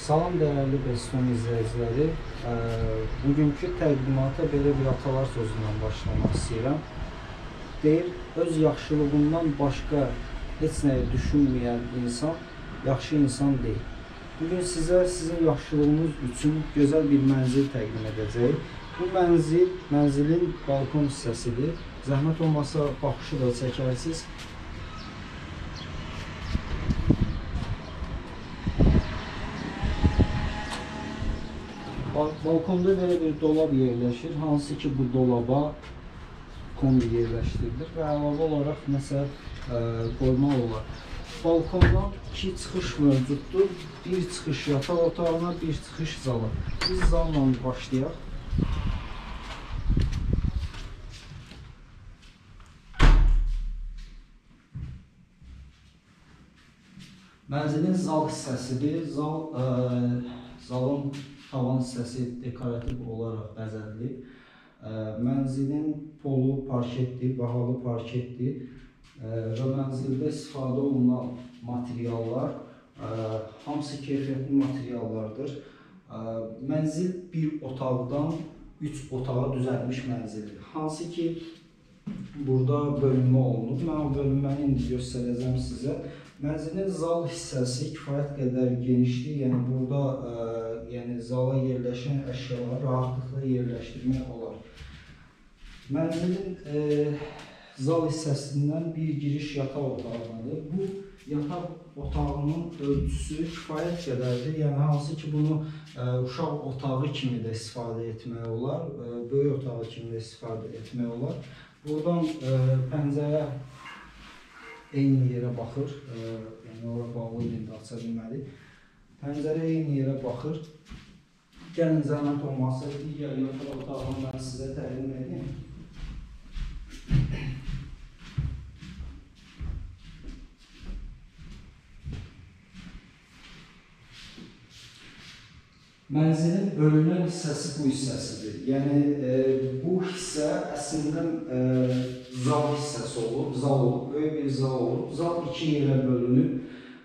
Salam dəyərli Beston izləyiciləri. Bugünkü təqdimata belə bir atalar sözündən başlamaq istəyirəm. Deyir, öz yaxşılığından başqa heç nəyi düşünməyən insan yaxşı insan deyil. Bugün sizə sizin yaxşılığınız üçün gözəl bir mənzil təqdim edəcəyik. Bu mənzilin balkon hissəsidir. Zəhmət olmasa baxışı da çəkərsiniz. Balkonda belə bir dolab yerləşir, hansı ki bu dolaba kombi yerləşdirilir və əlavə olaraq nəsə qoymaq olar. Balkondan iki çıxış mövcuddur. Bir çıxış yataq otağına, bir çıxış zala. Biz zalla başlayaq. Mənzilin zal hissəsidir. Zalın tavan hissəsi dekorativ olaraq bəzədilib. Mənzilin polu parketdir, bahalı parketdir və mənzildə istifadə olunan materiallar hamısı keyfiyyətli materiallardır. Mənzil bir otaqdan 3 otağa düzəlmiş mənzildir. Hansı ki burada bölünmə olunub. Mən o bölünməni indi göstərəcəm sizə. Mənzilin zal hissəsi kifayət qədər genişdir. Yəni burada zala yerləşən əşyaları rahatlıqla yerləşdirmək olar. Mənzilin zal hissəsindən bir giriş yataq otağıdır. Bu yataq otağının ölçüsü kifayət qədərdir. Yəni hansı ki bunu uşaq otağı kimi də istifadə etmək olar, böyük otağı kimi də istifadə etmək olar. Buradan pəncərə eyni yerə baxır. Yəni ora bağlı indi aça bilmədik. Pəncərə eyni yerə baxır. Gəlin zəhmət olmasa digər yataq otağını mən sizə təqdim edeyim. Mənzilin bölünən hissəsi bu hissəsidir. Yəni bu hissə əslində zal hissəsi olub, zal olub, böyük bir zal olub. Zal iki yerə bölünüb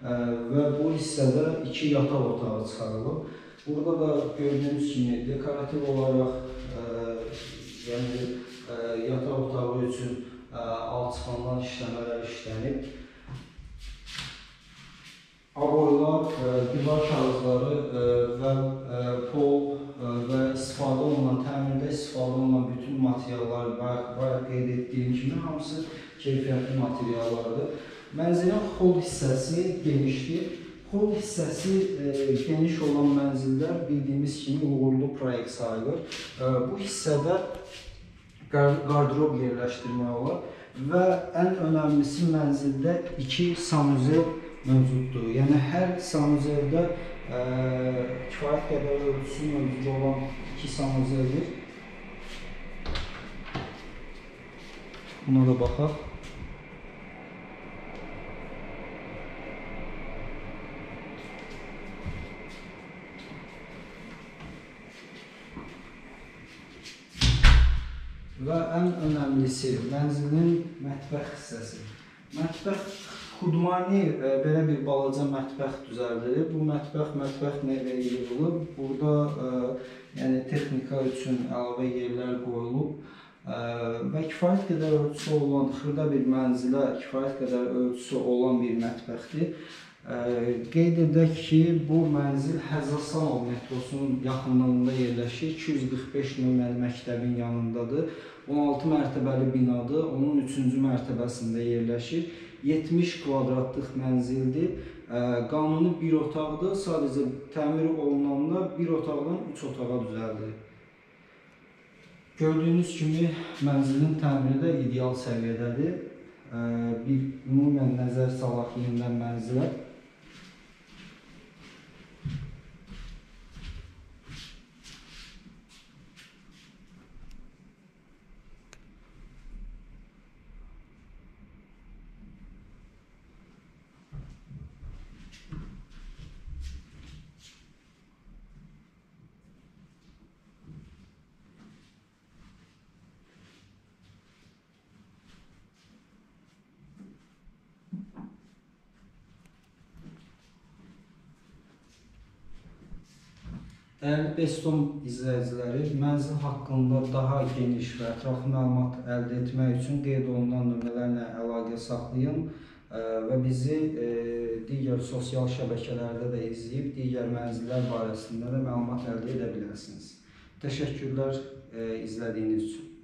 və bu hissədə iki yataq otağı çıxarılıb. Burada da gördüyünüz kimi dekorativ olaraq yataq otağı üçün alçıqandan işləmələr işlənib. Aboylar, divar kağızları və pol və istifadə olunan, təmirdə istifadə olunan bütün materiallar bayaq qeyd etdiyim kimi hamısı keyfiyyətli materiallardır. Mənzilin xol hissəsi genişdir. Xol hissəsi geniş olan mənzillər bildiyimiz kimi uğurlu proyekt sayılır. Bu hissədə qardırob yerləşdirmək olar və ən önəmlisi mənzildə iki sanuzel mövcuddur. Yəni hər sanuzeldə kifayət qədər ölçüsü mövcud olan iki sanuzeldir. Buna da baxaq. Və ən önəmlisi mənzilin mətbəx hissəsi. Mətbəx Xudmani belə bir balaca mətbəx düzəldilib. Bu mətbəx nəyə yığılıb. Burada texnika üçün əlavə yerlər qoyulub və kifayət qədər ölçüsü olan, xırda bir mənzilə kifayət qədər ölçüsü olan bir mətbəxdir. Qeyd edək ki, bu mənzil Həzrəsanov metrosunun yaxınlığında yerləşir. 245 nömrəli məktəbin yanındadır. 16 mərtəbəli binadır. Onun 3-cü mərtəbəsində yerləşir. 70 kvadratlıq mənzildir. Qanuni bir otaqdır. Sadəcə təmir olunanda bir otaqdan 3 otağa düzəldilir. Gördüyünüz kimi mənzilin təmiri də ideal səviyyədədir. Bir ümumən nəzər salaq yenidən mənzilə. Dəyərli Bestom izləyiciləri, mənzil haqqında daha geniş və ətraflı məlumat əldə etmək üçün qeyd olunan nömrələrlə əlaqə saxlayın və bizi digər sosial şəbəkələrdə də izləyib digər mənzillər barəsində də məlumat əldə edə bilərsiniz. Təşəkkürlər izlədiyiniz üçün.